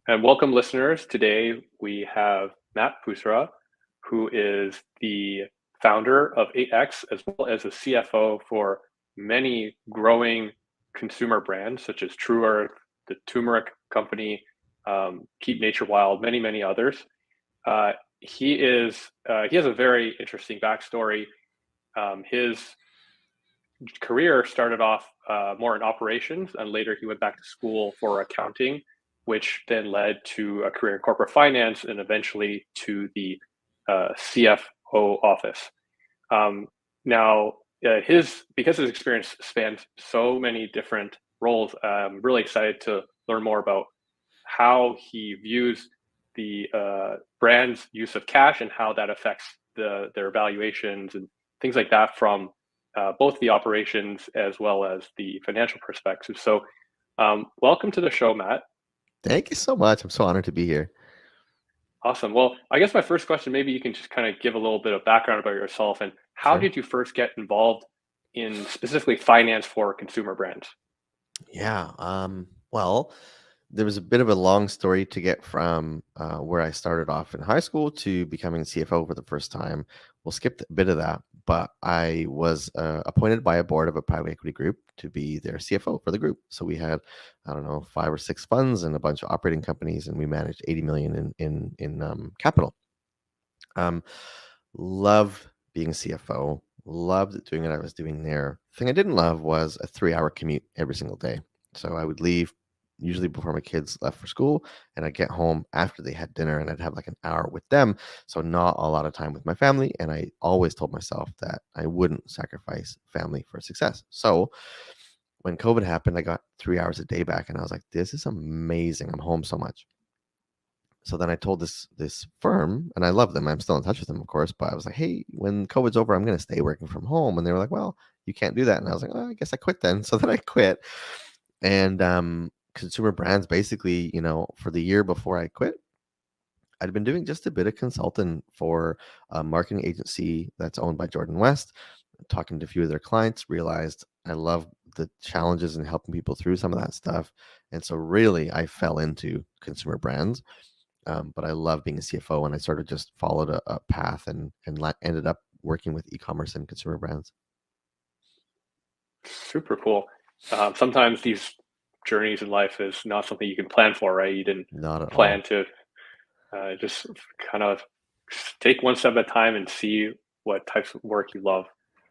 And welcome, listeners. Today we have Matt Putra, who is the founder of 8X, as well as a CFO for many growing consumer brands such as True Earth, the Turmeric Company, Keep Nature Wild, many others. He has a very interesting backstory. His career started off more in operations, and later he went back to school for accounting, which then led to a career in corporate finance and eventually to the CFO office. Um, now, because his experience spans so many different roles, I'm really excited to learn more about how he views the brand's use of cash and how that affects their valuations and things like that from both the operations as well as the financial perspective. So, welcome to the show, Matt. Thank you so much. I'm so honored to be here. Awesome. Well, I guess my first question, maybe you can just kind of give a little bit of background about yourself and how Sure. did you first get involved in specifically finance for consumer brands? Yeah. Well, there was a bit of a long story to get from where I started off in high school to becoming CFO for the first time. We'll skip a bit of that, but I was appointed by a board of a private equity group to be their CFO for the group. So we had, I don't know, 5 or 6 funds and a bunch of operating companies, and we managed 80 million in capital. Um, Loved being a CFO. Loved doing what I was doing there. The thing I didn't love was a 3-hour commute every single day. So I would leave usually before my kids left for school, and I'd get home after they had dinner, and I'd have like an hour with them. So not a lot of time with my family. And I always told myself that I wouldn't sacrifice family for success. So when COVID happened, I got 3 hours a day back, and I was like, this is amazing. I'm home so much. So then I told this firm, and I love them. I'm still in touch with them, of course. But I was like, hey, when COVID's over, I'm going to stay working from home. And they were like, well, you can't do that. And I was like, oh, I guess I quit then. So then I quit. And consumer brands, basically, for the year before I quit, I'd been doing just a bit of consulting for a marketing agency that's owned by Jordan West. Talking to a few of their clients, realized I love the challenges and helping people through some of that stuff. And so really I fell into consumer brands. But I love being a CFO, and I sort of just followed a path and ended up working with e-commerce and consumer brands. Super cool. Sometimes these journeys in life is not something you can plan for, right? You didn't Not at plan all. to just kind of take one step at a time and see what types of work you love.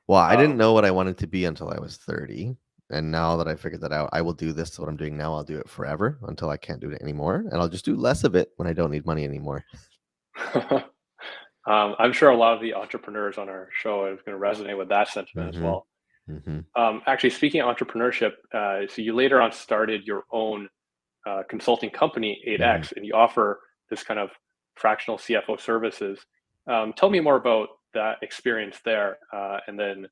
Well, I didn't Um, know what I wanted to be until I was 30. And now that I figured that out, I will do this. What I'm doing now, I'll do it forever until I can't do it anymore. And I'll just do less of it when I don't need money anymore. I'm sure a lot of the entrepreneurs on our show is going to resonate with that sentiment as Mm-hmm. well. Mm-hmm. Actually, speaking of entrepreneurship, so you later on started your own consulting company, Mm-hmm. 8X, and you offer this kind of fractional CFO services. Tell me more about that experience there, and then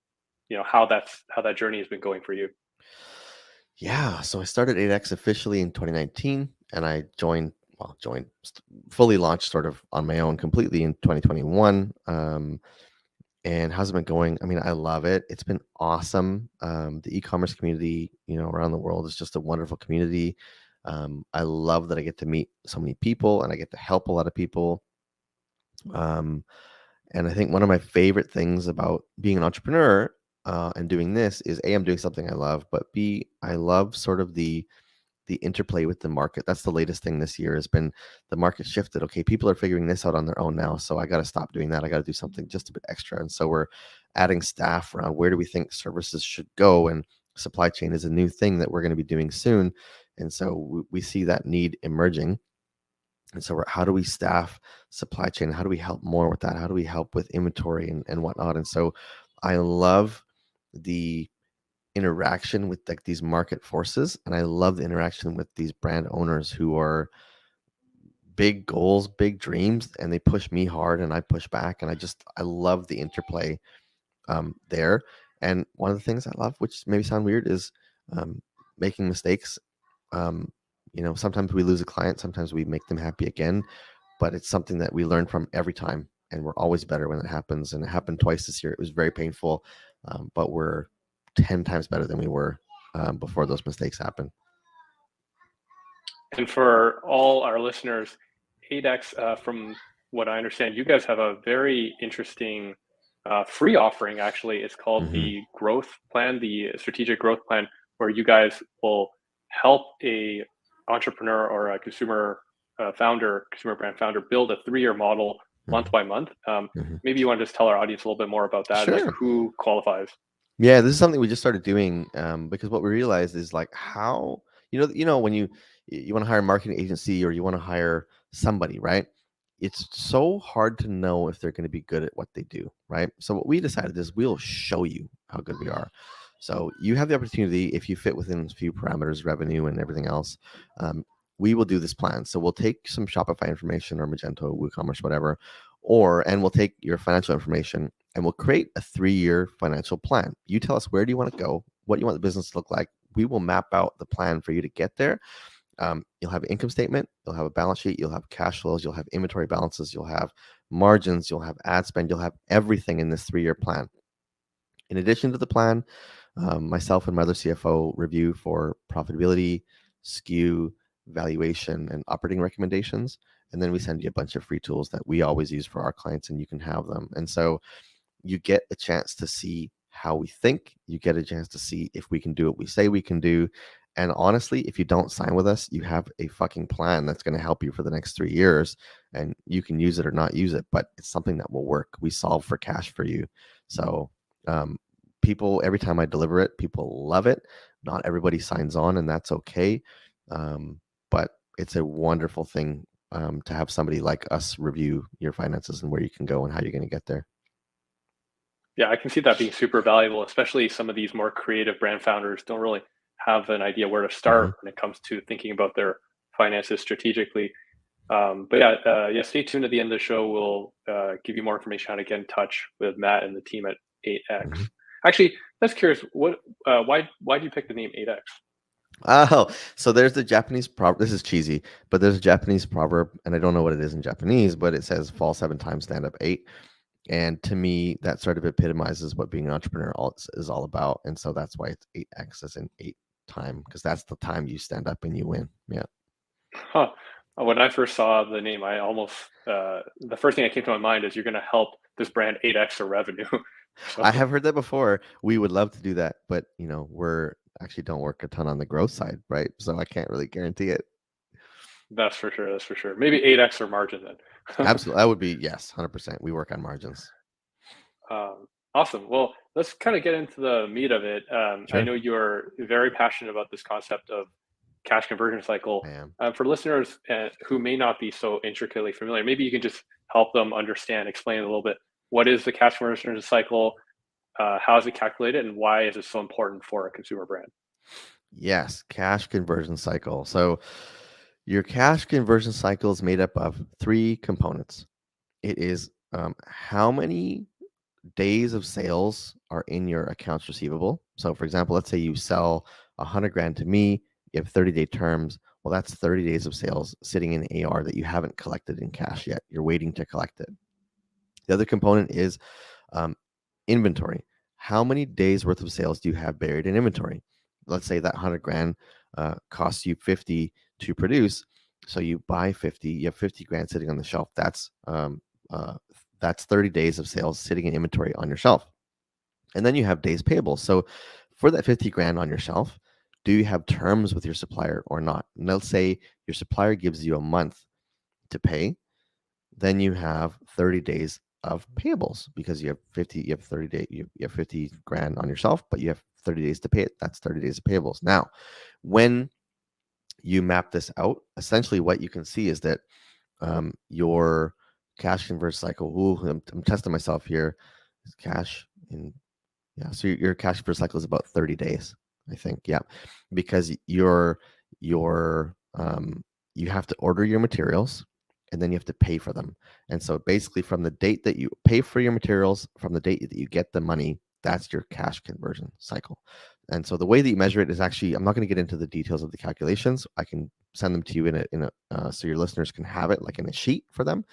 how that journey has been going for you. Yeah. So I started 8X officially in 2019, and I fully launched sort of on my own completely in 2021. And how's it been going? I mean, I love it. It's been awesome. The e-commerce community, around the world is just a wonderful community. I love that I get to meet so many people and I get to help a lot of people. Um, and I think one of my favorite things about being an entrepreneur and doing this is A, I'm doing something I love, but B, I love sort of the interplay with the market. That's the latest thing this year has been the market shifted. Okay, people are figuring this out on their own now. So I got to stop doing that. I got to do something just a bit extra. And so we're adding staff around where do we think services should go? And supply chain is a new thing that we're going to be doing soon. And so we see that need emerging. And so how do we staff supply chain? How do we help more with that? How do we help with inventory and whatnot? And so I love the interaction with like these market forces, and I love the interaction with these brand owners who are big goals, big dreams, and they push me hard and I push back, and I love the interplay there. And one of the things I love, which maybe sound weird, is um, making mistakes. um, Sometimes we lose a client, sometimes we make them happy again, but it's something that we learn from every time, and we're always better when it happens. And it happened twice this year. It was very painful, but we're 10 times better than we were before those mistakes happened. And for all our listeners, 8x, from what I understand, you guys have a very interesting free offering. Actually, it's called Mm-hmm. the Growth Plan, the Strategic Growth Plan, where you guys will help a entrepreneur or a consumer brand founder build a 3-year model month Mm-hmm. by month. Mm-hmm. Maybe you want to just tell our audience a little bit more about that and like Sure. who qualifies. Yeah, this is something we just started doing because what we realized is like how when you want to hire a marketing agency or you want to hire somebody, right? It's so hard to know if they're going to be good at what they do, right? So what we decided is we'll show you how good we are. So you have the opportunity if you fit within a few parameters, revenue and everything else. Um, we will do this plan. So we'll take some Shopify information or Magento, WooCommerce, whatever, and we'll take your financial information and we'll create a 3-year financial plan. You tell us where do you want to go, what you want the business to look like. We will map out the plan for you to get there. You'll have an income statement, you'll have a balance sheet, you'll have cash flows, you'll have inventory balances, you'll have margins, you'll have ad spend, you'll have everything in this 3-year plan. In addition to the plan, myself and my other CFO review for profitability, SKU, valuation, and operating recommendations. And then we send you a bunch of free tools that we always use for our clients, and you can have them. And so you get a chance to see how we think. You get a chance to see if we can do what we say we can do. And honestly, if you don't sign with us, you have a fucking plan that's going to help you for the next 3 years, and you can use it or not use it, but it's something that will work. We solve for cash for you. So, um, people, every time I deliver it, people love it. Not everybody signs on, and that's okay. But it's a wonderful thing to have somebody like us review your finances and where you can go and how you're going to get there. Yeah, I can see that being super valuable, especially some of these more creative brand founders don't really have an idea where to Mm-hmm. start when it comes to thinking about their finances strategically. But stay tuned at the end of the show. We'll give you more information on how to get in touch with Matt and the team at 8x. Mm-hmm. Actually, that's curious. Why do you pick the name 8x? Oh, so there's the Japanese proverb. This is cheesy, but there's a Japanese proverb, and I don't know what it is in Japanese, but it says "fall 7 times, stand up 8." And to me, that sort of epitomizes what being an entrepreneur is all about. And so that's why it's 8x as in 8 time, because that's the time you stand up and you win. Yeah. Huh. When I first saw the name, I almost the first thing that came to my mind is you're going to help this brand 8x their revenue. So I have heard that before. We would love to do that, but we're actually don't work a ton on the growth side, right? So I can't really guarantee it. that's for sure. That's for sure. Maybe 8x or margin then. Absolutely. That would be yes, 100%. We work on margins. Awesome. Well, let's kind of get into the meat of it. I Sure. know you're very passionate about this concept of cash conversion cycle. I am. For listeners who may not be so intricately familiar, maybe you can just help them understand, explain a little bit what is the cash conversion cycle, how is it calculated, and why is it so important for a consumer brand? Yes, cash conversion cycle. So your cash conversion cycle is made up of 3 components. It is how many days of sales are in your accounts receivable. So, for example, let's say you sell 100 grand to me, you have 30-day terms. Well, that's 30 days of sales sitting in AR that you haven't collected in cash yet. You're waiting to collect it. The other component is um, inventory. How many days worth of sales do you have buried in inventory? Let's say that 100 grand costs you 50 to produce. So you buy 50, you have 50 grand sitting on the shelf. That's 30 days of sales sitting in inventory on your shelf. And then you have days payable. So for that 50 grand on your shelf, do you have terms with your supplier or not? And let's say your supplier gives you a month to pay, then you have 30 days of payables because you have 30 day, you have 50 grand on yourself, but you have 30 days to pay it. That's 30 days of payables. Now, when you map this out, essentially what you can see is that your cash conversion cycle. Ooh, I'm testing myself here. Cash in Yeah, so your cash per cycle is about 30 days, I think. Yeah, because you have to order your materials and then you have to pay for them. And so basically from the date that you pay for your materials, from the date that you get the money, that's your cash conversion cycle. And so the way that you measure it is actually, I'm not going to get into the details of the calculations. I can send them to you so your listeners can have it like in a sheet for them.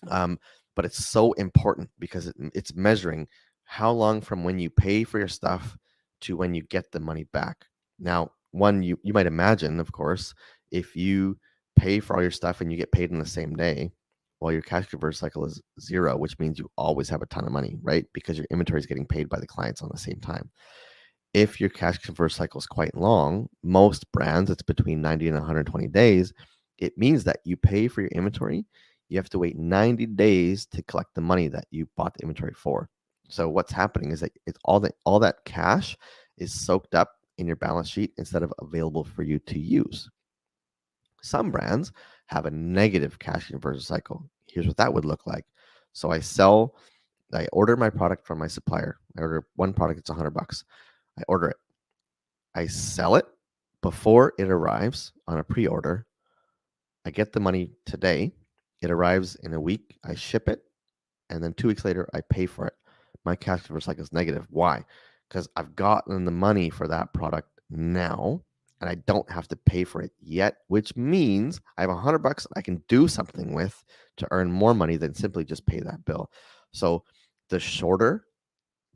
But it's so important because it's measuring how long from when you pay for your stuff to when you get the money back. Now, one you might imagine, of course, If you pay for all your stuff and you get paid in the same day, well, your cash conversion cycle is 0, which means you always have a ton of money, right? Because your inventory is getting paid by the clients on the same time. If your cash conversion cycle is quite long, most brands, it's between 90 and 120 days. It means that you pay for your inventory. You have to wait 90 days to collect the money that you bought the inventory for. So what's happening is that it's all that cash is soaked up in your balance sheet instead of available for you to use. Some brands have a negative cash conversion cycle. Here's what that would look like. So I order my product from my supplier. I order one product, it's $100. I order it. I sell it before it arrives on a pre-order. I get the money today. It arrives in a week. I ship it, and then 2 weeks later, I pay for it. My cash conversion cycle is negative. Why? Because I've gotten the money for that product now, and I don't have to pay for it yet, which means I have $100 I can do something with to earn more money than simply just pay that bill. So the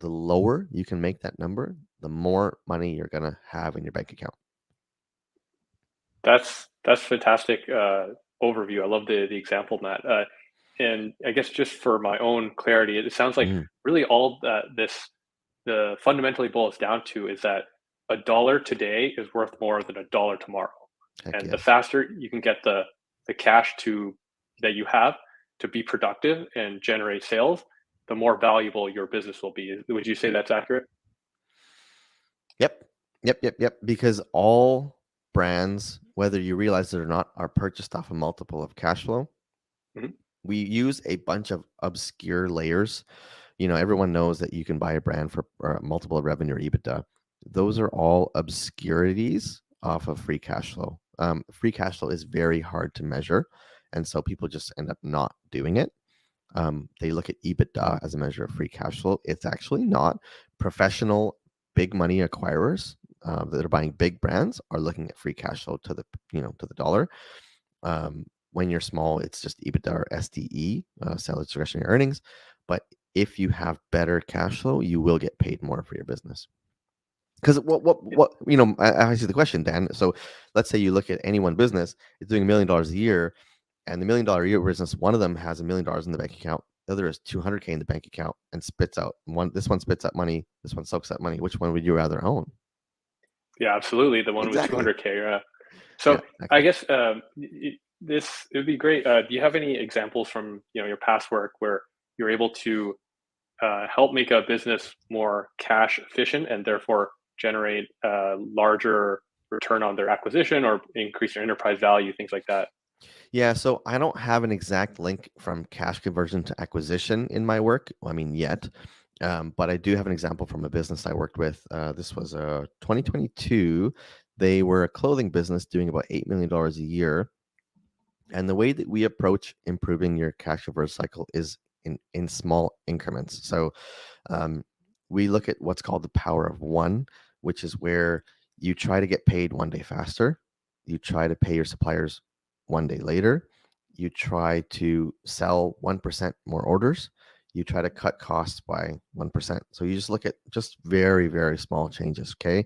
lower you can make that number, the more money you're going to have in your bank account. That's fantastic overview. I love the example, Matt. And I guess just for my own clarity, it sounds like really all that the fundamentally boils down to is that a dollar today is worth more than a dollar tomorrow. Heck And the yes. faster you can get the cash that you have to be productive and generate sales, the more valuable your business will be. Would you say that's accurate? Yep. Yep. Because all brands, whether you realize it or not, are purchased off a multiple of cash flow. Mhm. We use a bunch of obscure layers. Everyone knows that you can buy a brand for a multiple of revenue or EBITDA. Those are all obscurities off of free cash flow. Free cash flow is very hard to measure, and so people just end up not doing it. They look at EBITDA as a measure of free cash flow. It's actually not. Professional big money acquirers that are buying big brands are looking at free cash flow to the dollar. When you're small, it's just EBITDA or SDE, sales discretionary earnings. But if you have better cash flow, you will get paid more for your business. Because I see the question, Dan. So let's say you look at any one business, it's doing $1 million a year, and the $1 million a year business, one of them has $1 million in the bank account, the other is 200K in the bank account and spits out one. This one spits out money. This one soaks up money. Which one would you rather own? Yeah, absolutely. The one with Exactly. 200K. Yeah, So I exactly. guess this it would be great. Do you have any examples from your past work where you're able to help make a business more cash efficient and therefore generate larger return on their acquisition or increase their enterprise value, things like that? Yeah, so I don't have an exact link from cash conversion to acquisition in my work. Well, I mean, yet. But I do have an example from a business I worked with. This was 2022. They were a clothing business doing about $8 million a year. And the way that we approach improving your cash conversion cycle is in small increments. So we look at what's called the power of one, which is where you try to get paid one day faster. You try to pay your suppliers one day later. You try to sell 1% more orders. You try to cut costs by 1%. So you just look at just very, very small changes. Okay.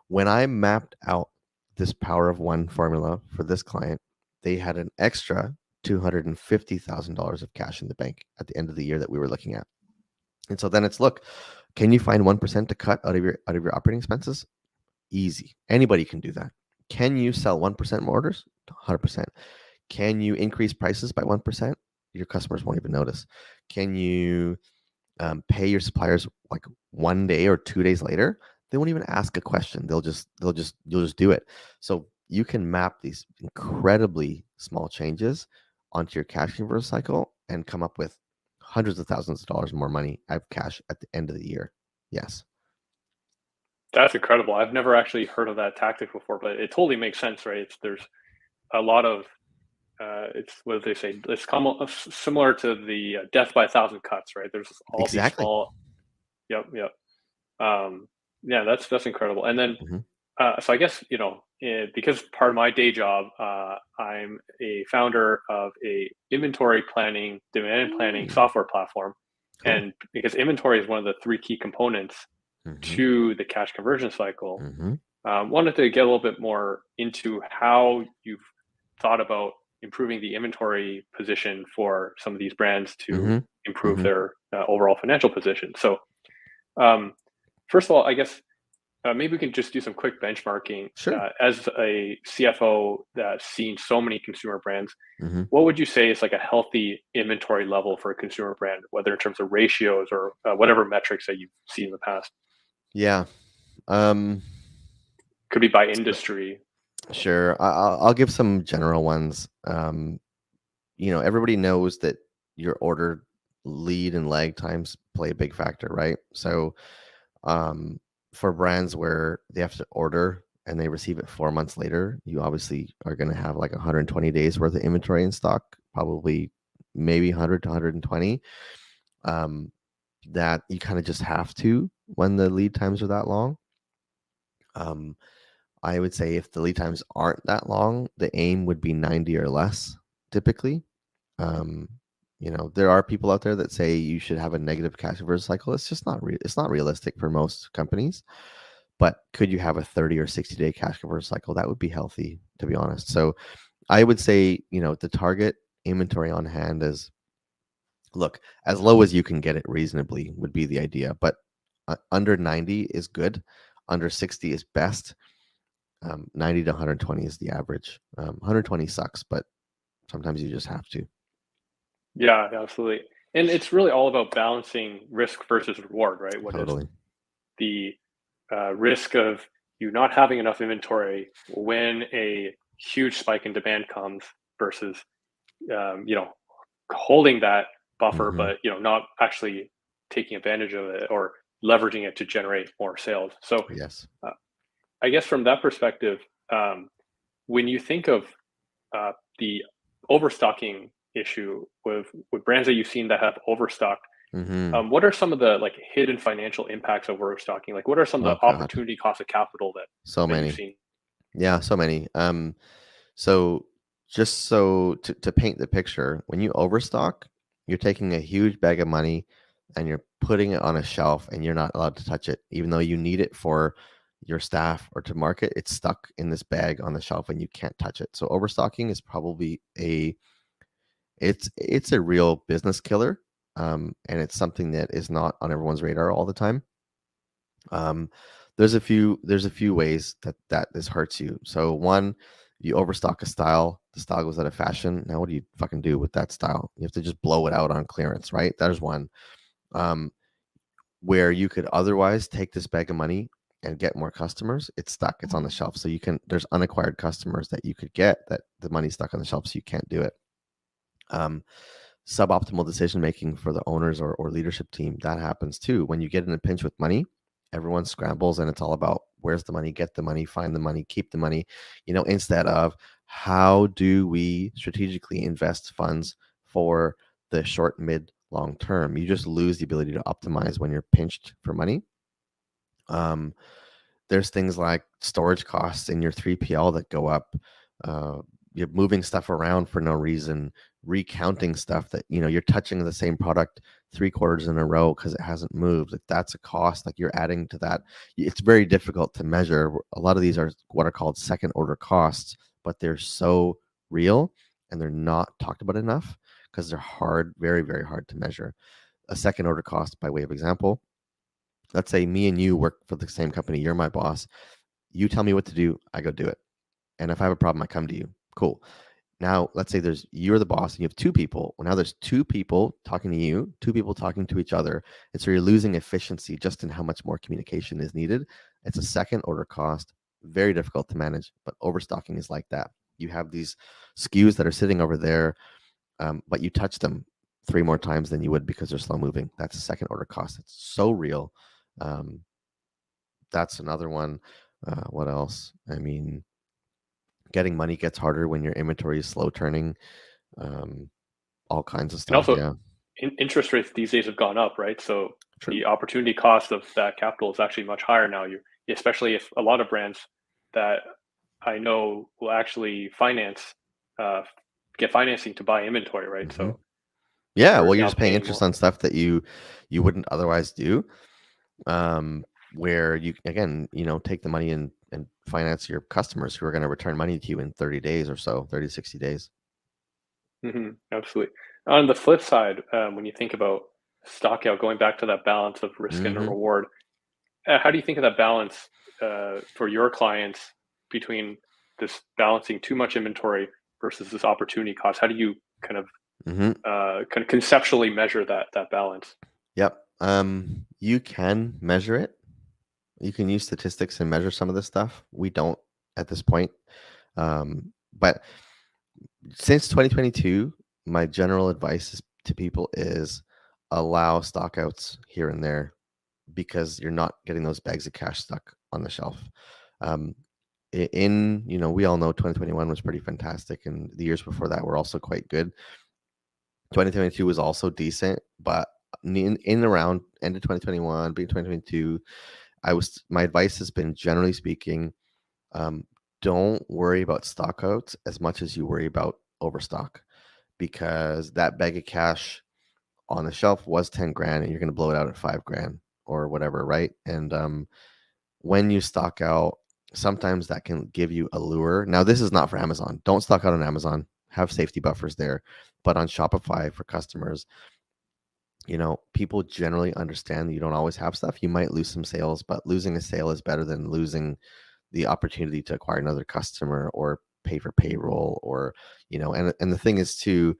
When I mapped out this power of one formula for this client, they had an extra $250,000 of cash in the bank at the end of the year that we were looking at. And so then it's look, can you find 1% to cut out of your operating expenses? Easy. Anybody can do that. Can you sell 1% more orders? 100%. Can you increase prices by 1%? Your customers won't even notice. Can you pay your suppliers like 1 day or 2 days later? They won't even ask a question. You'll just do it. So you can map these incredibly small changes onto your cash conversion cycle and come up with hundreds of thousands of dollars more money out of cash at the end of the year. Yes. That's incredible. I've never actually heard of that tactic before, but it totally makes sense, right? There's a lot of it's what do they say? It's similar to the death by a thousand cuts, right? There's all these Exactly. small. Yep, yep. Yeah, that's incredible. And then, Mhm. so I guess because part of my day job, I'm a founder of a inventory planning, demand planning Mm, software platform, cool. and because inventory is one of the three key components Mhm. to the cash conversion cycle, Mhm. wanted to get a little bit more into how you've thought about improving the inventory position for some of these brands to Mm-hmm. improve Mm-hmm. their overall financial position. So, um, first of all, I guess maybe we can just do some quick benchmarking. Sure. As a CFO that's seen so many consumer brands, Mm-hmm. what would you say is like a healthy inventory level for a consumer brand, whether in terms of ratios or whatever metrics that you've seen in the past? Yeah. Um, Could be by industry. sure. I'll give some general ones. Everybody knows that your order lead and lag times play a big factor, right? So, um, for brands where they have to order and they receive it 4 months later, you obviously are going to have like 120 days worth of inventory in stock, probably maybe 100 to 120. Um, that you kind of just have to when the lead times are that long. Um, I would say if the lead times aren't that long, the aim would be 90 or less typically. Um, there are people out there that say you should have a negative cash conversion cycle. It's just it's not realistic for most companies. But could you have a 30 or 60-day cash conversion cycle? That would be healthy, to be honest. So I would say, the target inventory on hand is, look, as low as you can get it reasonably would be the idea. But under 90 is good. Under 60 is best. 90 to 120 is the average. 120 sucks, but sometimes you just have to. Yeah, absolutely. And it's really all about balancing risk versus reward, right? What is Totally. the risk of you not having enough inventory when a huge spike in demand comes versus holding that buffer, Hmm. but not actually taking advantage of it or leveraging it to generate more sales. So Yes. uh, I guess from that perspective, um, when you think of the overstocking issue with brands that you've seen that have overstocked, Hmm. what are some of the like hidden financial impacts of overstocking? Like, what are some of Oh the God, opportunity cost of capital so that you've many. seen? Yeah, so many. So just so to paint the picture, when you overstock, you're taking a huge bag of money and you're putting it on a shelf and you're not allowed to touch it, even though you need it for your staff or to market. It's stuck in this bag on the shelf and you can't touch it. So overstocking is probably it's a real business killer. And it's something that is not on everyone's radar all the time. Um, there's a few ways that this hurts you. So one, you overstock a style, the style goes out of fashion. Now what do you fucking do with that style? You have to just blow it out on clearance, right? There's one. Um, where you could otherwise take this bag of money and get more customers, it's stuck. It's on the shelf. So there's unacquired customers that you could get that the money's stuck on the shelf, so you can't do it. Um, Suboptimal decision making for the owners or leadership team, that happens too. When you get in a pinch with money, everyone scrambles and it's all about where's the money, get the money, find the money, keep the money, instead of how do we strategically invest funds for the short, mid, long term. You just lose the ability to optimize when you're pinched for money. um, there's things like storage costs in your 3PL that go up. Uh, you're moving stuff around for no reason, recounting stuff that, you're touching the same product 3 quarters in a row because it hasn't moved. Like that's a cost, like you're adding to that. It's very difficult to measure. A lot of these are what are called second order costs, but they're so real and they're not talked about enough because they're hard, very, very hard to measure. A second order cost, by way of example, let's say me and you work for the same company. You're my boss. You tell me what to do, I go do it. And if I have a problem, I come to you. Cool. Now, let's say you're the boss and you have two people. Well, now there's two people talking to you, two people talking to each other. And so you're losing efficiency just in how much more communication is needed. It's a second order cost, very difficult to manage, but overstocking is like that. You have these SKUs that are sitting over there, but you touch them 3 more times than you would because they're slow moving. That's a second order cost. It's so real. Um, that's another one. What else? I mean, getting money gets harder when your inventory is slow turning. Um, all kinds of And stuff. also, Yeah, interest rates these days have gone up, right? So true. the opportunity cost of that capital is actually much higher now. You, especially if a lot of brands that I know will actually uh, get financing to buy inventory, right? Hmm. So Yeah, you're well, you're now just paying paying interest more. on stuff that you wouldn't otherwise do. Where you again, take the money and and finance your customers who are going to return money to you in 30 days or so, 30 to 60 days. Absolutely. On the flip side, when you think about stock out, going back to that balance of risk and Hmm. reward, how do you think of that balance for your clients between this balancing too much inventory versus this opportunity cost? How do you kind of Hmm. conceptually measure that balance? Yep. You can measure it. You can use statistics and measure some of this stuff. We don't at this point. But since 2022, my general advice to people is allow stockouts here and there because you're not getting those bags of cash stuck on the shelf. Um, we all know 2021 was pretty fantastic, and the years before that were also quite good. 2022 was also decent, but in around end of 2021, being 2022, my advice has been, generally speaking, um, don't worry about stockouts as much as you worry about overstock, because that bag of cash on the shelf was 10 grand and you're going to blow it out at 5 grand or whatever, right? And when you stock out, sometimes that can give you a lure. Now, this is not for Amazon. Don't stock out on Amazon. Have safety buffers there. But on Shopify for customers, people generally understand that you don't always have stuff. You might lose some sales, but losing a sale is better than losing the opportunity to acquire another customer or pay for payroll and the thing is too,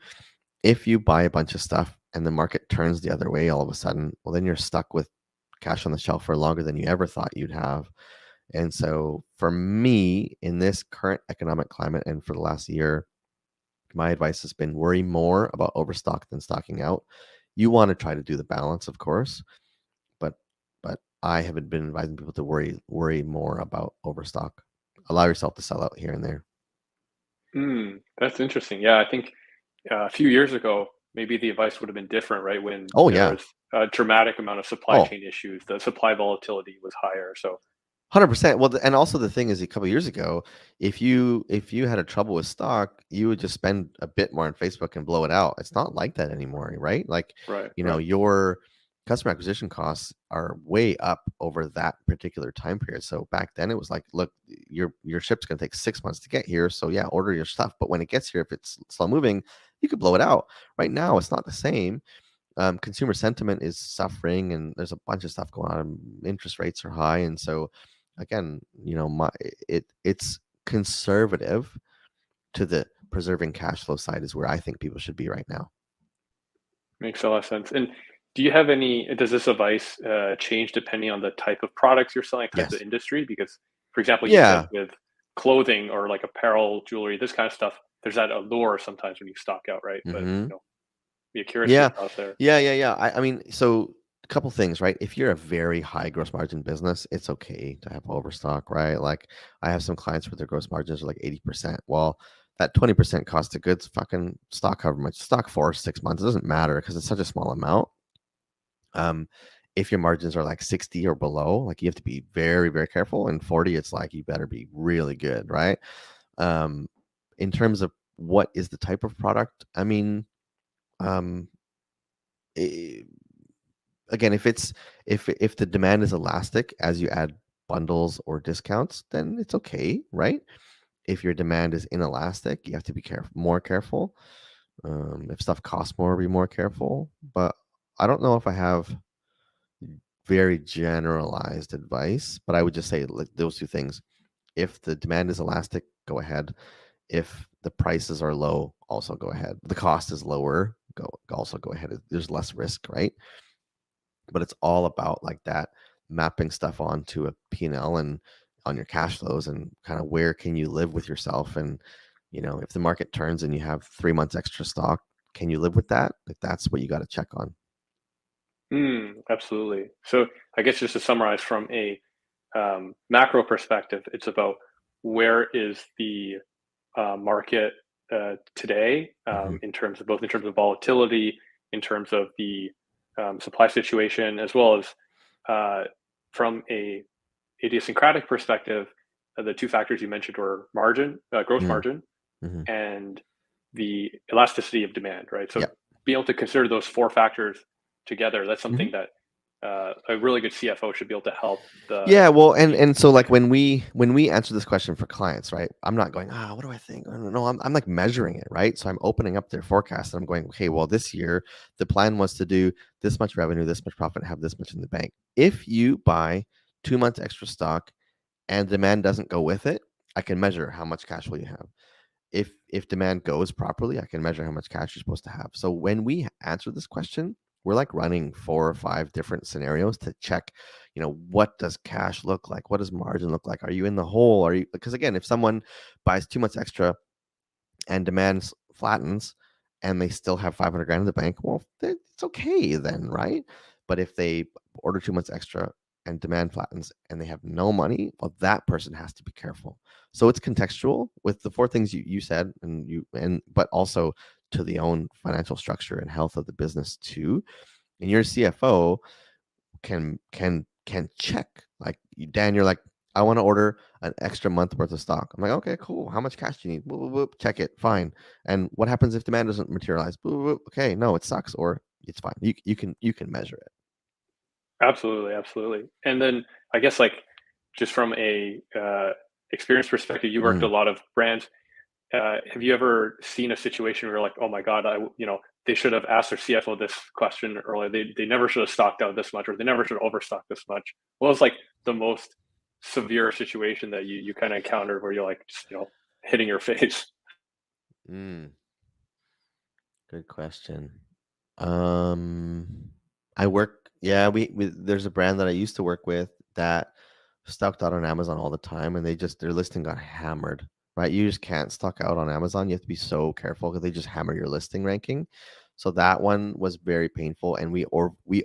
if you buy a bunch of stuff and the market turns the other way all of a sudden, well, then you're stuck with cash on the shelf for longer than you ever thought you'd have. And so for me, in this current economic climate and for the last year, my advice has been worry more about overstock than stocking out. You want to try to do the balance, of course, but I haven't been advising people to worry more about overstock. Allow yourself to sell out here and there. That's interesting. Yeah, I think a few years ago, maybe the advice would have been different, right? When Oh there yeah. was a dramatic amount of supply Oh, chain issues, the supply volatility was higher. So, 100%. Well, and also the thing is, a couple of years ago, if you had a trouble with stock, you would just spend a bit more on Facebook and blow it out. It's not like that anymore, right? Like, right, right. your customer acquisition costs are way up over that particular time period. So back then it was like, look, your ship's going to take 6 months to get here. So yeah, order your stuff. But when it gets here, if it's slow moving, you could blow it out. Right now, it's not the same. Consumer sentiment is suffering, and there's a bunch of stuff going on. Interest rates are high, and so again, it's conservative to the preserving cash flow side is where I think people should be right now. Makes a lot of sense. And do you have does this advice change depending on the type of products you're selling, type of Yes. industry? Because, for example, you said Yeah. with clothing or like apparel, jewelry, this kind of stuff, there's that allure sometimes when you stock out, right? But, Hmm. be curious your Yeah. thoughts there. Yeah. I mean, so a couple things, right? If you're a very high gross margin business, it's okay to have overstock, right? Like I have some clients where their gross margins are like 80%. Well, that 20% cost of goods fucking stock however much stock for 6 months. It doesn't matter because it's such a small amount. Um, if your margins are like 60 or below, like you have to be very, very careful. And 40, it's like you better be really good, right? Um, in terms of what is the type of product, I mean, um, eh, again, if the demand is elastic as you add bundles or discounts, then it's okay, right? If your demand is inelastic, you have to be more careful. If stuff costs more, be more careful. But I don't know if I have very generalized advice, but I would just say like those two things. If the demand is elastic, go ahead. If the prices are low, also go ahead. The cost is lower, go ahead. There's less risk, right? But it's all about like that mapping stuff onto a P&L and on your cash flows and kind of where can you live with yourself. And if the market turns and you have 3 months extra stock, can you live with that? Like that's what you got to check on. Absolutely. So I guess just to summarize from a macro perspective, it's about where is the market today Hmm. in terms of both in terms of volatility, in terms of the supply situation, as well as uh, from a idiosyncratic perspective, the two factors you mentioned were gross Hmm. margin, Hmm. and the elasticity of demand, right? So Yeah. being able to consider those four factors together, that's Hmm. something that a really good CFO should be able to help the Yeah, well, team. and so like when we answer this question for clients, right? I'm not going, what do I think? I don't know. I'm like measuring it, right? So I'm opening up their forecast and I'm going, okay, well, this year the plan was to do this much revenue, this much profit, and have this much in the bank. If you buy 2 months extra stock and demand doesn't go with it, I can measure how much cash will you have. If demand goes properly, I can measure how much cash you're supposed to have. So when we answer this question, we're like running 4 or 5 different scenarios to check, what does cash look like? What does margin look like? Are you in the hole? Are you, because again, if someone buys 2 months extra and demand flattens and they still have 500 grand in the bank, well, it's okay then, right? But if they order 2 months extra and demand flattens and they have no money, well, that person has to be careful. So it's contextual with the 4 things you said, but also to the own financial structure and health of the business too. And your CFO can check. Like Dan, you're like, I want to order an extra month worth of stock. I'm like, okay, cool. How much cash do you need? Boop, boop, boop. Check it. Fine. And what happens if demand doesn't materialize? Boop, boop, boop. Okay, no, it sucks, or it's fine. You can measure it. Absolutely, absolutely. And then I guess like just from a experience perspective, you worked a Mm. lot of brands. Have you ever seen a situation where you're like, oh my God, they should have asked their CFO this question earlier. They never should have stocked out this much, or they never should have overstocked this much. What was like the most severe situation that you kind of encountered where you're like, just, hitting your face? Mm. Good question. Um, I work. Yeah, we there's a brand that I used to work with that stocked out on Amazon all the time, and their listing got hammered. Right, you just can't stock out on Amazon. You have to be so careful because they just hammer your listing ranking. So that one was very painful, and we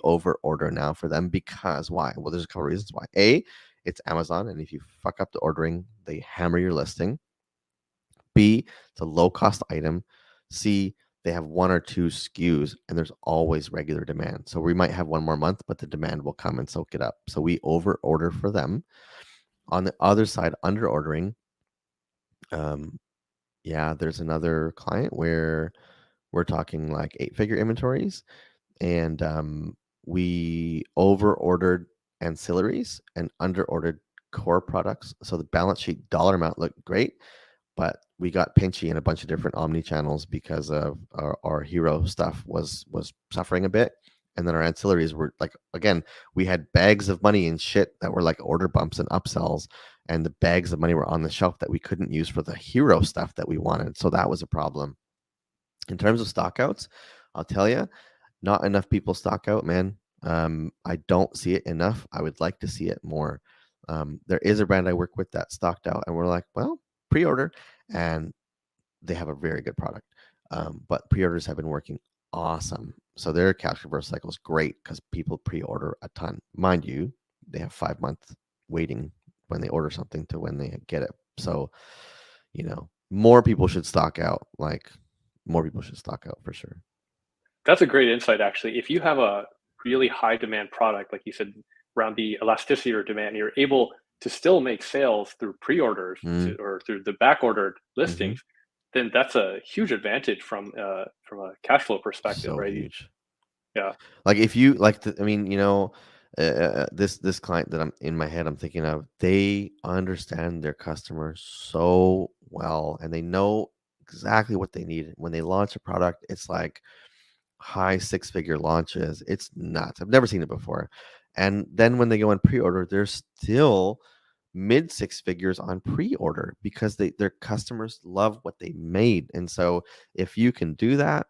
over order now for them because why? Well, there's a couple reasons why. A, it's Amazon, and if you fuck up the ordering, they hammer your listing. B, it's a low cost item. C, they have 1 or 2 SKUs and there's always regular demand. So we might have one more month, but the demand will come and soak it up. So we over order for them. On the other side, under ordering, yeah, there's another client where we're talking like 8-figure inventories, and we over ordered ancillaries and under ordered core products. So the balance sheet dollar amount looked great, but we got pinchy in a bunch of different omni channels because of our hero stuff was suffering a bit. And then our ancillaries were like, again, we had bags of money and shit that were like order bumps and upsells, and the bags of money were on the shelf that we couldn't use for the hero stuff that we wanted. So that was a problem. In terms of stockouts, I'll tell you, not enough people stock out, man. I don't see it enough. I would like to see it more. There is a brand I work with that stocked out, and we're like, well, pre-order, and they have a very good product. But pre-orders have been working awesome. So their cash reverse cycle is great because people pre-order a ton. Mind you, they have 5 months waiting when they order something to when they get it. So, more people should stock out. Like more people should stock out for sure. That's a great insight, actually. If you have a really high demand product, like you said, around the elasticity or demand, you're able to still make sales through pre-orders Mm, or through the back ordered hmm. listings, then that's a huge advantage from a cash flow perspective, So right? huge. Yeah, Like if you like, I mean, this client that I'm in my head, I'm thinking of, they understand their customers so well, and they know exactly what they need. When they launch a product, it's like high 6-figure launches. It's nuts. I've never seen it before. And then when they go on pre-order, they're still mid 6 figures on pre-order because their customers love what they made. And so if you can do that,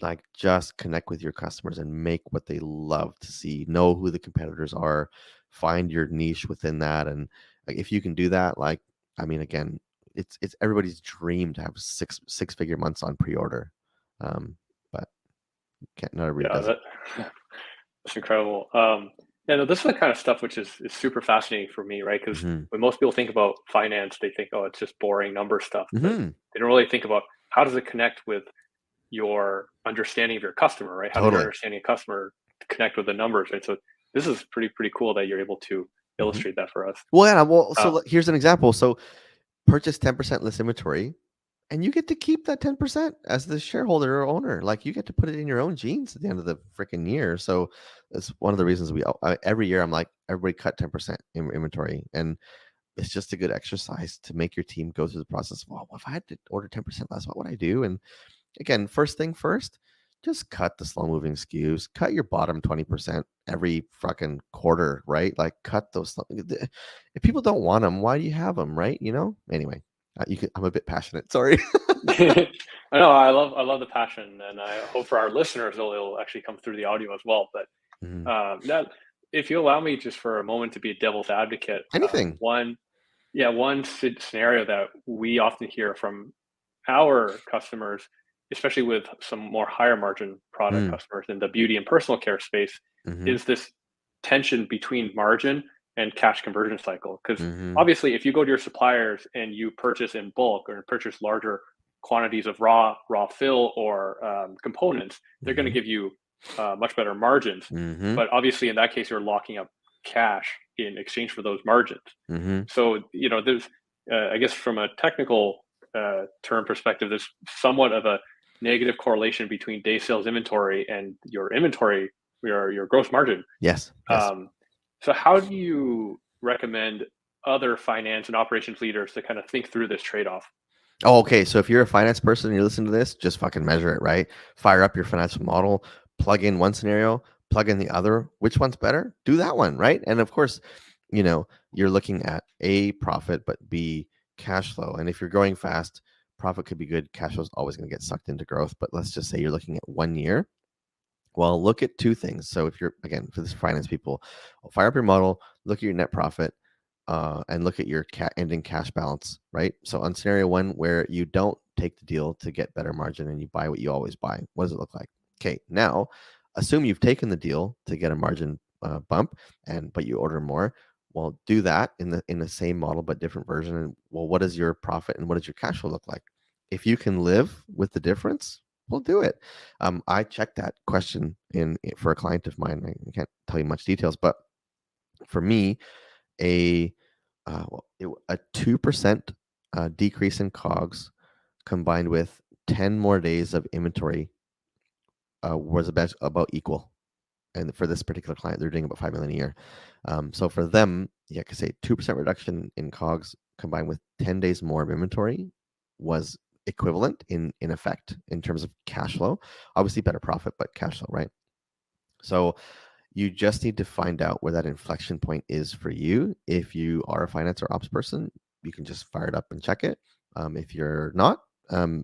like just connect with your customers and make what they love to see, know who the competitors are, find your niche within that. And like if you can do that, like, I mean, again, it's everybody's dream to have six-figure months on pre-order. But can't not everybody yeah, does it. that's incredible. Yeah, no, this is the kind of stuff which is super fascinating for me, right? Because Hmm. when most people think about finance, they think, oh, it's just boring number stuff, but Hmm. they don't really think about how does it connect with your understanding of your customer, right? How does your Totally. understanding of customer connect with the numbers, right? So this is pretty cool that you're able to Hmm. illustrate that for us. Well, yeah. Well, so Uh, here's an example. So purchase 10% less inventory, and you get to keep that 10% as the shareholder or owner. Like you get to put it in your own jeans at the end of the freaking year. So that's one of the reasons every year I'm like, everybody cut 10% in inventory. And it's just a good exercise to make your team go through the process of, well, if I had to order 10% less, what would I do? And again, first thing first, just cut the slow moving SKUs, cut your bottom 20% every fucking quarter, right? Like cut those. If people don't want them, why do you have them, right? Anyway, I'm a bit passionate. Sorry. I know I love the passion, and I hope for our listeners it'll actually come through the audio as well. But Mhm. that, if you allow me just for a moment to be a devil's advocate, Anything. one scenario that we often hear from our customers, especially with some more higher margin product Mm. customers in the beauty and personal care space, Hmm. is this tension between margin and cash conversion cycle. Because Hmm. obviously, if you go to your suppliers and you purchase in bulk or purchase larger quantities of raw fill or components, they're going to Hmm. give you much better margins. Hmm. But obviously, in that case, you're locking up cash in exchange for those margins. Hmm. So there's I guess from a technical term perspective, there's somewhat of a negative correlation between day sales inventory and your inventory, your gross margin. Yes. Yes. Um, so how do you recommend other finance and operations leaders to kind of think through this trade-off? Oh, okay. So if you're a finance person and you're listening to this, just fucking measure it, right? Fire up your financial model, plug in one scenario, plug in the other. Which one's better? Do that one, right? And of course, you're looking at A, profit, but B, cash flow. And if you're growing fast, profit could be good. Cash flow is always going to get sucked into growth. But let's just say you're looking at 1 year. Well, look at two things. So if you're, again, for this finance people, fire up your model, look at your net profit, and look at your ending cash balance, right? So on scenario one, where you don't take the deal to get better margin and you buy what you always buy, what does it look like? Okay, now assume you've taken the deal to get a margin bump, but you order more. Well, do that in the same model but different version. And well, what does your profit and what does your cash flow look like? If you can live with the difference, we'll do it. I checked that question for a client of mine. I can't tell you much details, but for me, a 2% decrease in COGS combined with 10 more days of inventory was about equal. And for this particular client, they're doing about 5 million a year. So for them, yeah, I could say 2% reduction in COGS combined with 10 days more of inventory was equivalent in effect in terms of cash flow. Obviously, better profit, but cash flow, right? So you just need to find out where that inflection point is for you. If you are a finance or ops person, you can just fire it up and check it. If you're not,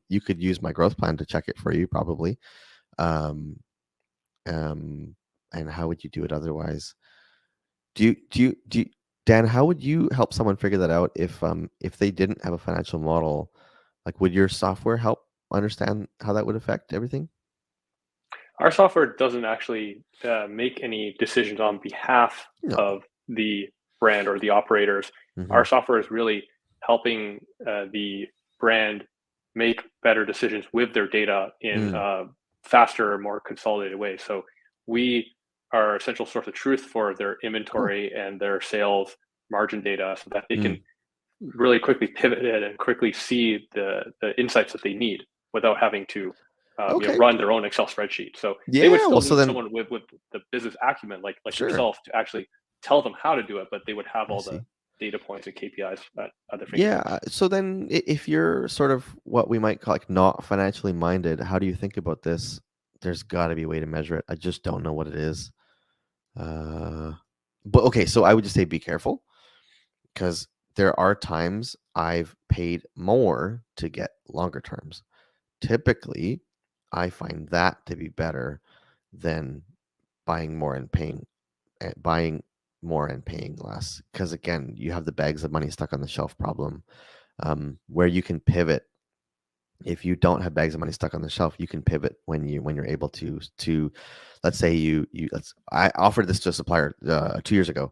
you could use my growth plan to check it for you, probably. Um, and how would you do it otherwise? Dan? How would you help someone figure that out if they didn't have a financial model? Like, would your software help understand how that would affect everything? Our software doesn't actually make any decisions on behalf No. of the brand or the operators. Mm-hmm. Our software is really helping the brand make better decisions with their data in Mm. faster, more consolidated ways. So we are essential source of truth for their Cool. inventory and their sales margin data so that they can Mm. really quickly pivot it and quickly see the insights that they need without having to Okay. run their own Excel spreadsheet. So they would Yeah. still Well, so need then, someone with the business acumen like sure. yourself to actually tell them how to do it, but they would have I all the see. data points and KPIs at their fingertips. Yeah. So then, if you're sort of what we might call like not financially minded, how do you think about this? There's got to be a way to measure it. I just don't know what it is. Uh, but okay, so I would just say be careful because there are times I've paid more to get longer terms. Typically, I find that to be better than buying more and paying less because again you have the bags of money stuck on the shelf problem, where you can pivot. If you don't have bags of money stuck on the shelf, you can pivot when you're able to let's say I offered this to a supplier 2 years ago.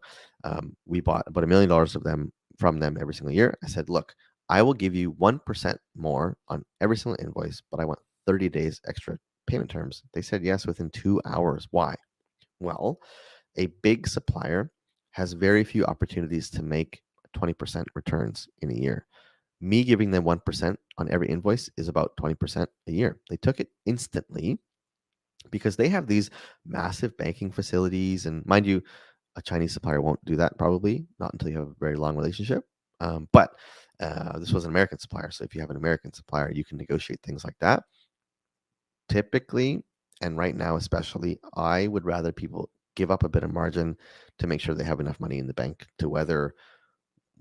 We bought about $1 million of them from them every single year. I said, look, I will give you 1% more on every single invoice, but I want 30 days extra payment terms. They said yes within 2 hours. Why? Well, a big supplier has very few opportunities to make 20% returns in a year. Me giving them 1% on every invoice is about 20% a year. They took it instantly because they have these massive banking facilities. And mind you, a Chinese supplier won't do that probably, not until you have a very long relationship. But this was an American supplier. So if you have an American supplier, you can negotiate things like that. Typically, and right now especially, I would rather people give up a bit of margin to make sure they have enough money in the bank to weather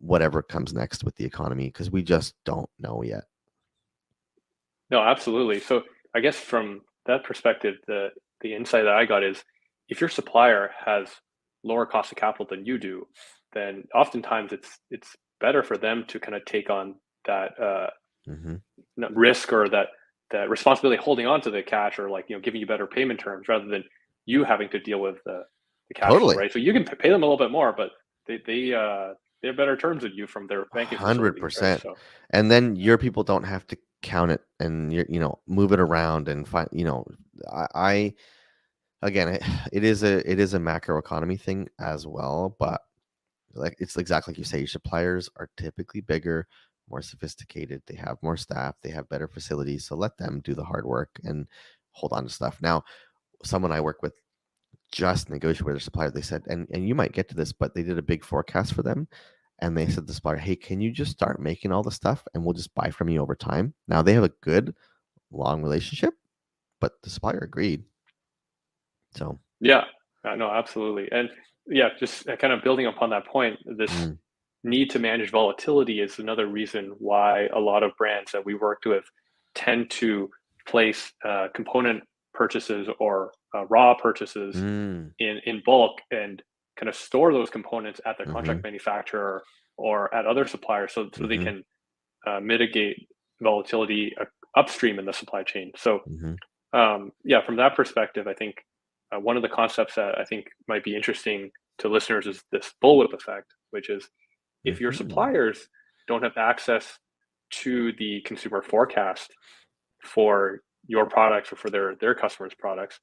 whatever comes next with the economy, because we just don't know yet. No, absolutely. So I guess from that perspective, the insight that I got is if your supplier has lower cost of capital than you do, then oftentimes it's better for them to kind of take on that Mm-hmm. risk or that responsibility holding on to the cash, or like giving you better payment terms rather than you having to deal with the cash flow, Totally. right? So you can pay them a little bit more, but they have better terms than you from their banking facilities, right? 100%. So And then your people don't have to count it and move it around and find, I again, it is a macro economy thing as well, but like it's exactly like you say, your suppliers are typically bigger, more sophisticated, they have more staff, they have better facilities, so let them do the hard work and hold on to stuff. Now, someone I work with just negotiated with their supplier. They said, and you might get to this, but they did a big forecast for them. And they said to the supplier, hey, can you just start making all the stuff and we'll just buy from you over time? Now they have a good long relationship, but the supplier agreed. So yeah, no, absolutely. And yeah, just kind of building upon that point, this mm, need to manage volatility is another reason why a lot of brands that we worked with tend to place component purchases or raw purchases mm, in bulk and kind of store those components at their mm-hmm, contract manufacturer or at other suppliers, so they mm-hmm, can mitigate volatility upstream in the supply chain. So mm-hmm, yeah, from that perspective, I think one of the concepts that I think might be interesting to listeners is this bullwhip effect, which is if your mm-hmm, suppliers don't have access to the consumer forecast for your products or for their customers' products,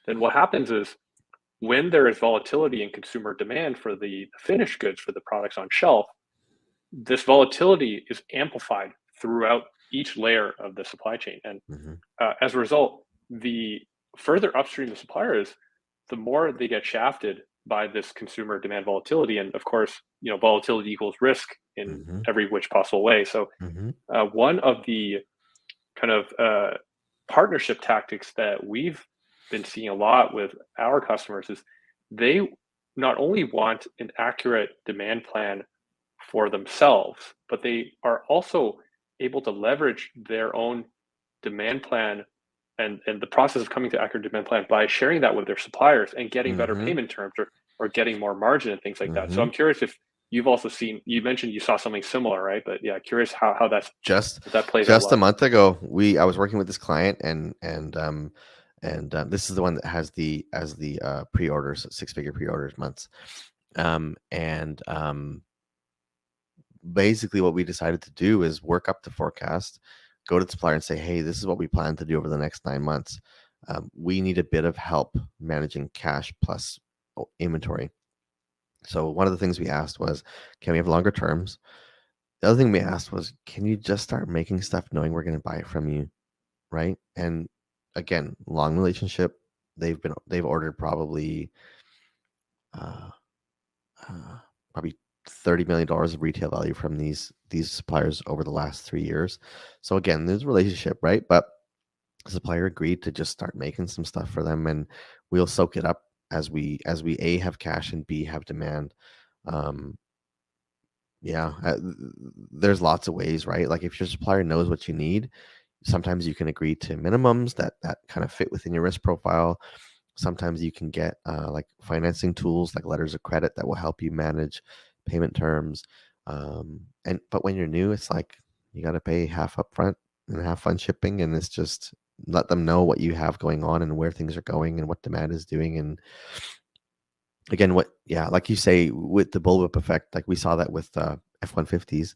then what happens is when there is volatility in consumer demand for the finished goods for the products on shelf, this volatility is amplified throughout each layer of the supply chain. And mm-hmm, as a result, the further upstream the supplier is, the more they get shafted by this consumer demand volatility. And of course, volatility equals risk in mm-hmm, every which possible way. So mm-hmm, one of the kind of partnership tactics that we've been seeing a lot with our customers is they not only want an accurate demand plan for themselves, but they are also able to leverage their own demand plan and the process of coming to accurate demand plan by sharing that with their suppliers and getting better mm-hmm, payment terms or getting more margin and things like that. So mm-hmm. I'm curious if you've also seen, you mentioned you saw something similar, right? But yeah, curious how that's just that plays out just a well. month ago, I was working with this client, and this is the one that has the pre-orders, 6-figure pre-orders months. And Basically what we decided to do is work up the forecast, go to the supplier and say, hey, this is what we plan to do over the next 9 months. We need a bit of help managing cash plus inventory. So one of the things we asked was, can we have longer terms? The other thing we asked was, can you just start making stuff knowing we're going to buy it from you, right? And again, long relationship. They've ordered uh, uh, probably $30 million of retail value from these suppliers over the last 3 years. So again, there's a relationship, right? But the supplier agreed to just start making some stuff for them, and we'll soak it up as we A, have cash, and B, have demand. Um, yeah, there's lots of ways, right? Like if your supplier knows what you need, sometimes you can agree to minimums that kind of fit within your risk profile. Sometimes you can get like financing tools like letters of credit that will help you manage payment terms. But when you're new, it's like you got to pay half upfront and half on shipping, and it's just let them know what you have going on and where things are going and what demand is doing. And again, like you say, with the bullwhip effect, like we saw that with F-150s.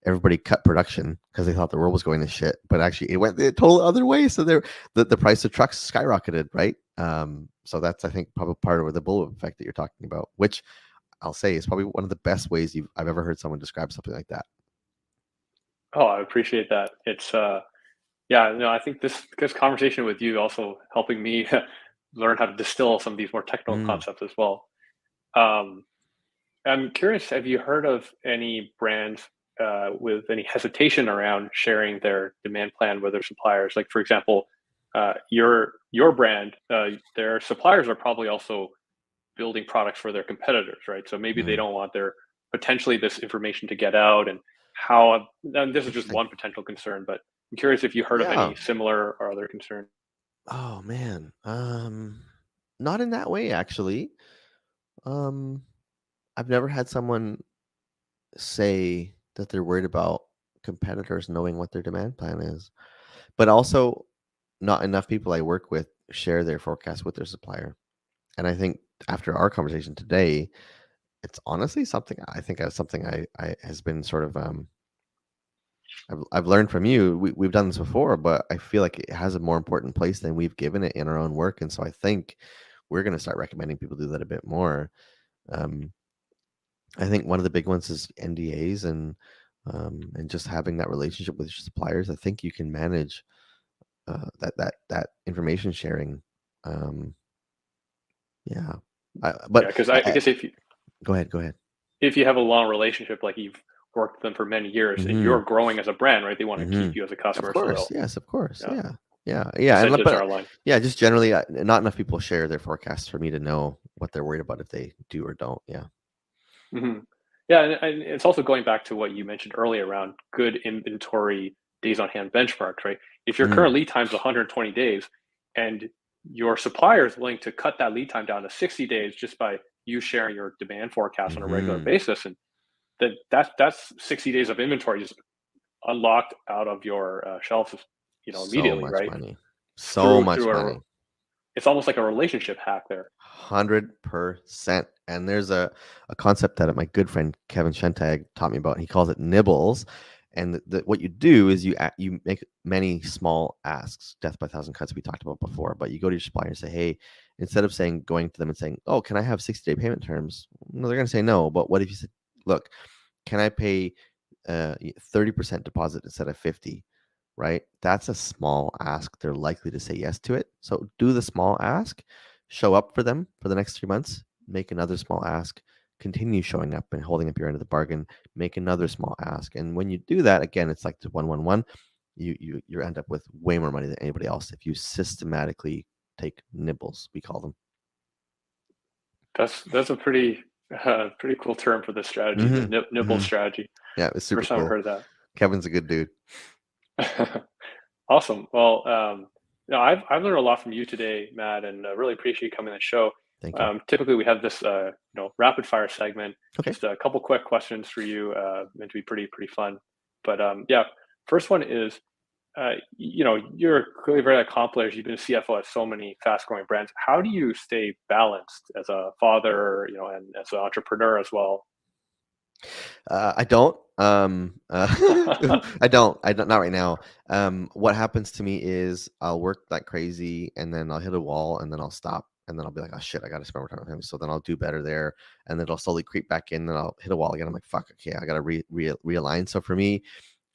Everybody cut production because they thought the world was going to shit, but actually it went the total other way. So the price of trucks skyrocketed, right? So that's, I think, probably part of the bullwhip effect that you're talking about, which I'll say is probably one of the best ways I've ever heard someone describe something like that. Oh, I appreciate that. It's yeah, no, I think this conversation with you also helping me learn how to distill some of these more technical Mm. concepts as well. Um, I'm curious, have you heard of any brands with any hesitation around sharing their demand plan with their suppliers? Like, for example, your brand, their suppliers are probably also building products for their competitors, right? So maybe they Mm. don't want their potentially this information to get out, and how. And this is just Interesting. one potential concern, but I'm curious if you heard of Yeah. any similar or other concerns. Oh man. Not in that way actually. Um, I've never had someone say that they're worried about competitors knowing what their demand plan is. But also, not enough people I work with share their forecast with their supplier. And I think after our conversation today, it's honestly something I think as something I has been sort of I've learned from you. We've done this before, but I feel like it has a more important place than we've given it in our own work. And so I think we're going to start recommending people do that a bit more. Um, I think one of the big ones is NDAs and just having that relationship with your suppliers. I think you can manage that information sharing. Um, yeah, Yeah, but because I guess go ahead, go ahead. if you have a long relationship, like you've worked with them for many years, and Hmm. you're growing as a brand, right? They want to Hmm. keep you as a Of customer, so course, they'll, yes, of course, yeah, yeah, yeah, yeah, and incentives are but aligned. yeah, just generally, not enough people share their forecasts for me to know what they're worried about if they do or don't. Yeah. Hmm. Yeah, and it's also going back to what you mentioned earlier around good inventory days on hand benchmarks, right? If your current Mm. lead time is 120 days, and your supplier is willing to cut that lead time down to 60 days just by you sharing your demand forecast on a regular Hmm. basis, and then that's 60 days of inventory just unlocked out of your shelves, So immediately, much right? money. So Through much through a money. It's almost like a relationship hack there. 100%. And there's a concept that my good friend Kevin Shentag taught me about. He calls it nibbles. And what you do is you make many small asks, death by a thousand cuts we talked about before. But you go to your supplier and say, hey, instead of going to them and saying, oh, can I have 60-day payment terms? No, they're going to say no. But what if you said, look, can I pay 30% deposit instead of 50? Right? That's a small ask. They're likely to say yes to it. So do the small ask, show up for them for the next 3 months, make another small ask, continue showing up and holding up your end of the bargain, make another small ask. And when you do that, again, it's like the 111. You end up with way more money than anybody else if you systematically take nibbles, we call them. That's a pretty cool term for this strategy, the Hmm. nibble Hmm. strategy. Yeah, it's super First time I've cool. heard of Kevin's a good dude. that. Awesome. Well, I've learned a lot from you today, Matt, and really appreciate you coming on the show. Thank you. Typically, we have this rapid fire segment, Okay. just a couple quick questions for you, meant to be pretty fun. But yeah, first one is, you're clearly very accomplished. You've been a CFO at so many fast growing brands. How do you stay balanced as a father, and as an entrepreneur as well? I don't. I don't. I don't. Not right now. What happens to me is I'll work like crazy, and then I'll hit a wall, and then I'll stop, and then I'll be like, "Oh shit, I got to spend more time with him." So then I'll do better there, and then it'll slowly creep back in. Then I'll hit a wall again. I'm like, "Fuck, okay, I got to realign." So for me,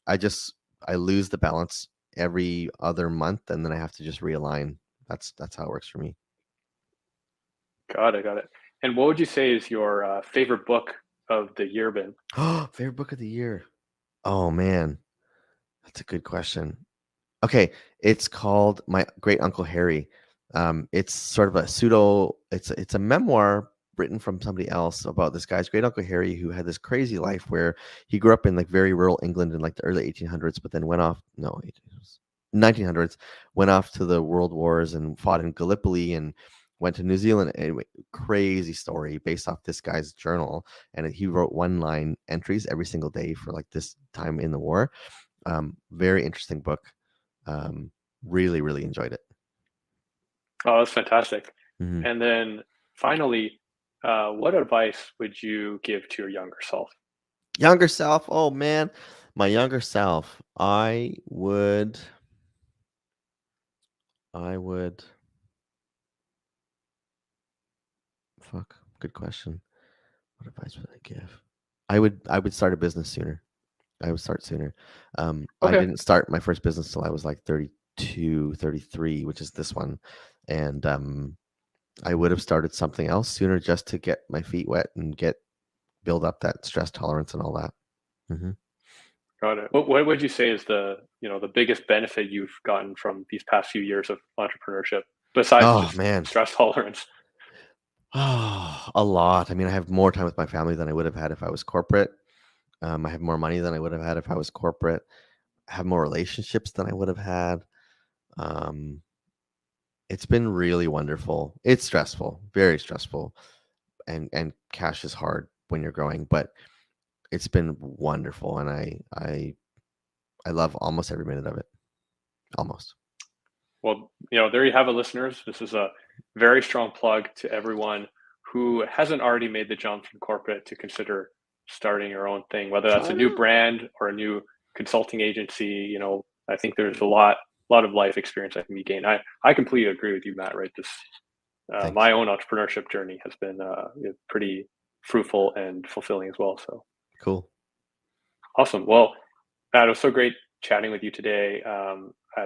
I just I lose the balance every other month, and then I have to just realign. That's how it works for me. Got it. And what would you say is your favorite book of the year been? Favorite book of the year? Oh man, that's a good question. Okay, it's called My Great Uncle Harry. It's sort of a pseudo. It's a memoir written from somebody else about this guy's great uncle Harry, who had this crazy life where he grew up in like very rural England in like the early 1800s, but then went off. No, 1900s, went off to the world wars and fought in Gallipoli and went to New Zealand. Anyway, crazy story based off this guy's journal, and he wrote one line entries every single day for like this time in the war. Very interesting book. um, really enjoyed it. Oh, that's fantastic. Mhm. And then finally, what advice would you give to your younger self? Younger self, oh man, my younger self, I would fuck, good question. What advice would I give? I would start a business sooner. I would start sooner. I Okay. didn't start my first business till I was like 32, 33, which is this one. And I would have started something else sooner just to get my feet wet and build up that stress tolerance and all that. Hmm. Got it. What would you say is the biggest benefit you've gotten from these past few years of entrepreneurship besides Oh just man. stress tolerance? Oh, a lot. I mean, I have more time with my family than I would have had if I was corporate. I have more money than I would have had if I was corporate. I have more relationships than I would have had. Um, it's been really wonderful. It's stressful, very stressful, and cash is hard when you're growing, but it's been wonderful, and I love almost every minute of it. Almost. Well, there you have it, listeners. This is a very strong plug to everyone who hasn't already made the jump from corporate to consider starting your own thing, whether that's Try a it new out. brand or a new consulting agency. I think there's a lot of life experience that can be gained. I completely agree with you, Matt. Right, this Thanks. my own entrepreneurship journey has been pretty fruitful and fulfilling as well. So Cool. awesome. Well, Matt, it was so great chatting with you today.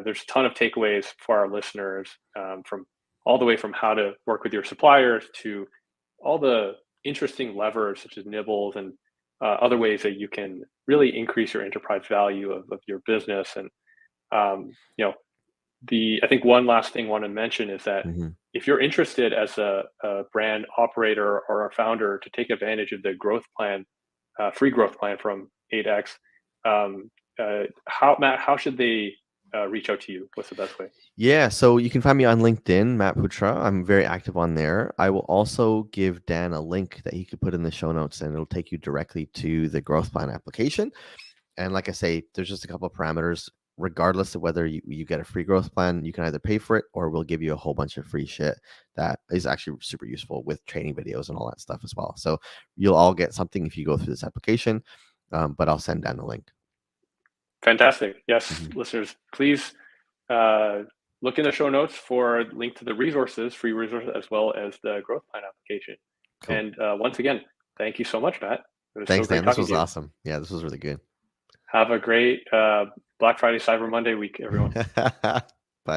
There's a ton of takeaways for our listeners, from all the way from how to work with your suppliers to all the interesting levers such as nibbles and other ways that you can really increase your enterprise value of your business. And um, you know, I think one last thing I want to mention is that Hmm. if you're interested as a brand operator or a founder to take advantage of the growth plan, free growth plan from 8x, um, how should they reach out to you? What's the best way? Yeah, so you can find me on LinkedIn, Matt Putra. I'm very active on there. I will also give Dan a link that he could put in the show notes, and it'll take you directly to the growth plan application. And like I say, there's just a couple of parameters. Regardless of whether you get a free growth plan, you can either pay for it or we'll give you a whole bunch of free shit that is actually super useful with training videos and all that stuff as well. So you'll all get something if you go through this application, but I'll send down the link. Fantastic. Yes, Mhm. listeners, please uh, look in the show notes for a link to the resources, free resources, as well as the growth plan application. Cool. And once again, thank you so much, Matt. It was so Thanks, great Dan. This talking was to you. awesome. Yeah, this was really good. Have a great Black Friday, Cyber Monday week, everyone.